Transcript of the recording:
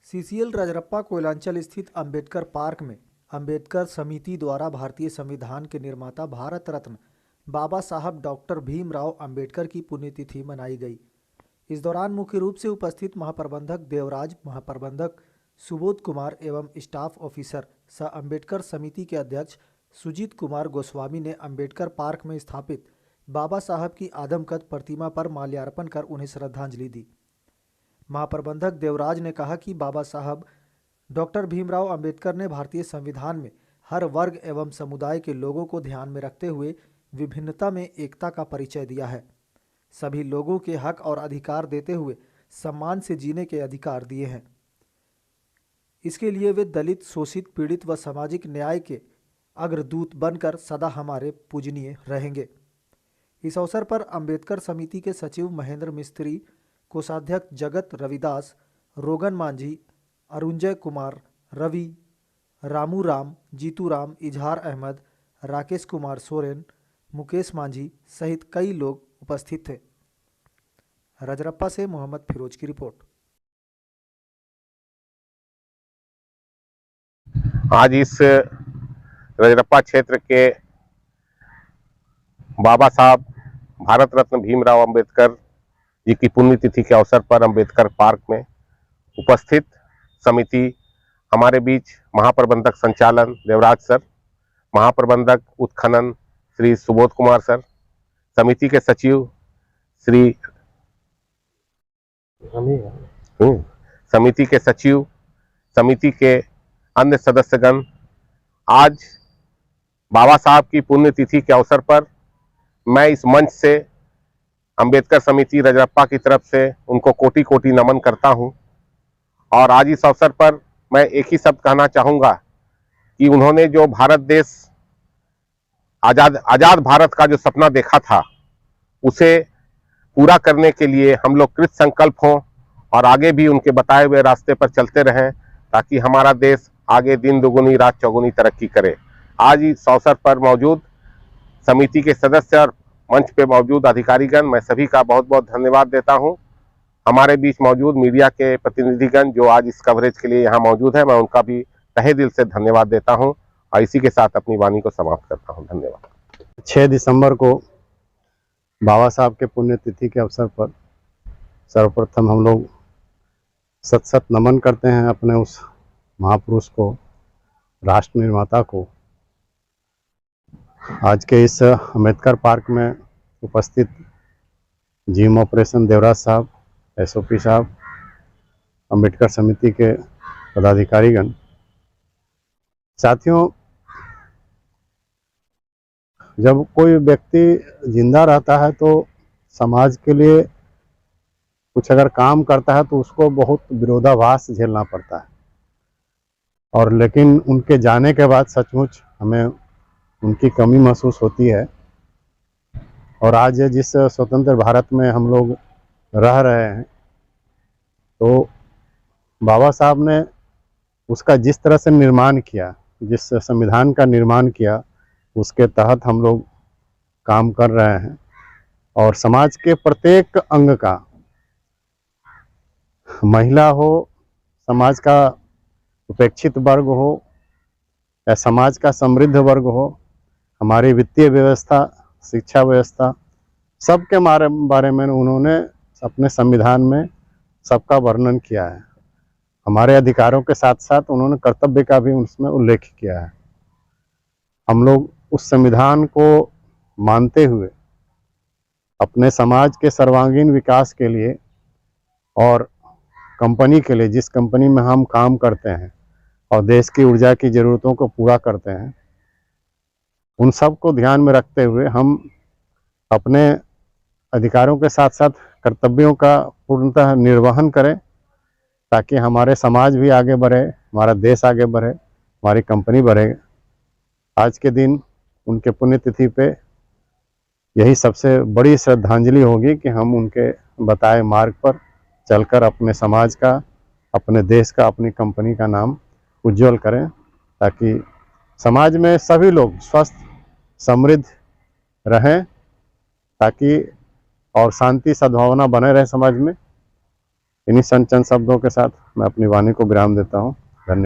CCL Rajrappa Koylanchal स्थित Ambedkar park में अंबेडकर समिति द्वारा भारतीय संविधान के निर्माता भारत रत्न बाबा साहब डॉक्टर भीमराव अंबेडकर की पुण्यतिथि मनाई गई। इस दौरान मुख्य रूप से उपस्थित महाप्रबंधक देवराज, महाप्रबंधक सुबोध कुमार एवं स्टाफ ऑफिसर सह अंबेडकर समिति के अध्यक्ष सुजीत कुमार गोस्वामी ने अंबेडकर पार्क में स्थापित बाबा साहब की आदमकद प्रतिमा पर माल्यार्पण कर उन्हें श्रद्धांजलि दी। महाप्रबंधक देवराज ने कहा कि बाबा साहब डॉक्टर भीमराव अंबेडकर ने भारतीय संविधान में हर वर्ग एवं समुदाय के लोगों को ध्यान में रखते हुए विभिन्नता में एकता का परिचय दिया है। सभी लोगों के हक और अधिकार देते हुए सम्मान से जीने के अधिकार दिए हैं। इसके लिए वे दलित, शोषित, पीड़ित व सामाजिक न्याय के अग्रदूत बनकर सदा हमारे पूजनीय रहेंगे। इस अवसर पर अंबेडकर समिति के सचिव महेंद्र मिस्त्री, कोषाध्यक्ष जगत रविदास, रोगन मांझी, अरुंजय कुमार, रवि, रामू राम, जीतू राम, इजहार अहमद, राकेश कुमार सोरेन, मुकेश मांझी सहित कई लोग उपस्थित थे। रजरप्पा से मोहम्मद फिरोज की रिपोर्ट। आज इस रजरप्पा क्षेत्र के बाबा साहब भारत रत्न भीमराव अंबेडकर जी की पुण्यतिथि के अवसर पर अंबेडकर पार्क में उपस्थित समिति हमारे बीच महाप्रबंधक संचालन देवराज सर, महाप्रबंधक उत्खनन श्री सुबोध कुमार सर, समिति के सचिव श्री समिति के अन्य सदस्यगण, आज बाबा साहब की पुण्यतिथि के अवसर पर मैं इस मंच से अंबेडकर समिति रजरप्पा की तरफ से उनको कोटि कोटि नमन करता हूं। और आज इस अवसर पर मैं एक ही शब्द कहना चाहूँगा कि उन्होंने जो भारत देश आज़ाद भारत का जो सपना देखा था, उसे पूरा करने के लिए हम लोग कृत संकल्प हों और आगे भी उनके बताए हुए रास्ते पर चलते रहें, ताकि हमारा देश आगे दिन दुगुनी रात चौगुनी तरक्की करे। आज इस अवसर पर मौजूद समिति के सदस्य और मंच पे मौजूद अधिकारीगण, मैं सभी का बहुत बहुत धन्यवाद देता हूं। हमारे बीच मौजूद मीडिया के प्रतिनिधिगण जो आज इस कवरेज के लिए यहाँ मौजूद है, मैं उनका भी तहे दिल से धन्यवाद देता हूं और इसी के साथ अपनी वाणी को समाप्त करता हूं। धन्यवाद। 6 दिसंबर को बाबा साहब के पुण्यतिथि के अवसर पर सर्वप्रथम हम लोग सत नमन करते हैं अपने उस महापुरुष को, राष्ट्र निर्माता को। आज के इस अंबेडकर पार्क में उपस्थित जीम ऑपरेशन देवराज साहब, एसओपी साहब, अंबेडकर समिति के पदाधिकारीगण, साथियों, जब कोई व्यक्ति जिंदा रहता है तो समाज के लिए कुछ अगर काम करता है तो उसको बहुत विरोधाभास झेलना पड़ता है। और लेकिन उनके जाने के बाद सचमुच हमें उनकी कमी महसूस होती है। और आज जिस स्वतंत्र भारत में हम लोग रह रहे हैं, तो बाबा साहब ने उसका जिस तरह से निर्माण किया, जिस संविधान का निर्माण किया, उसके तहत हम लोग काम कर रहे हैं। और समाज के प्रत्येक अंग का, महिला हो, समाज का उपेक्षित वर्ग हो या समाज का समृद्ध वर्ग हो, हमारी वित्तीय व्यवस्था, शिक्षा व्यवस्था, सबके बारे में उन्होंने अपने संविधान में सबका वर्णन किया है। हमारे अधिकारों के साथ साथ उन्होंने कर्तव्य का भी उसमें उल्लेख किया है। हम लोग उस संविधान को मानते हुए अपने समाज के सर्वांगीण विकास के लिए और कंपनी के लिए, जिस कंपनी में हम काम करते हैं और देश की ऊर्जा की ज़रूरतों को पूरा करते हैं, उन सब को ध्यान में रखते हुए हम अपने अधिकारों के साथ साथ कर्तव्यों का पूर्णतः निर्वहन करें, ताकि हमारे समाज भी आगे बढ़े, हमारा देश आगे बढ़े, हमारी कंपनी बढ़े। आज के दिन उनके पुण्यतिथि पे यही सबसे बड़ी श्रद्धांजलि होगी कि हम उनके बताए मार्ग पर चलकर अपने समाज का, अपने देश का, अपनी कंपनी का नाम उज्जवल करें, ताकि समाज में सभी लोग स्वस्थ समृद्ध रहें, ताकि और शांति सद्भावना बने रहे समाज में। इन्हीं चंद शब्दों के साथ मैं अपनी वाणी को विराम देता हूँ।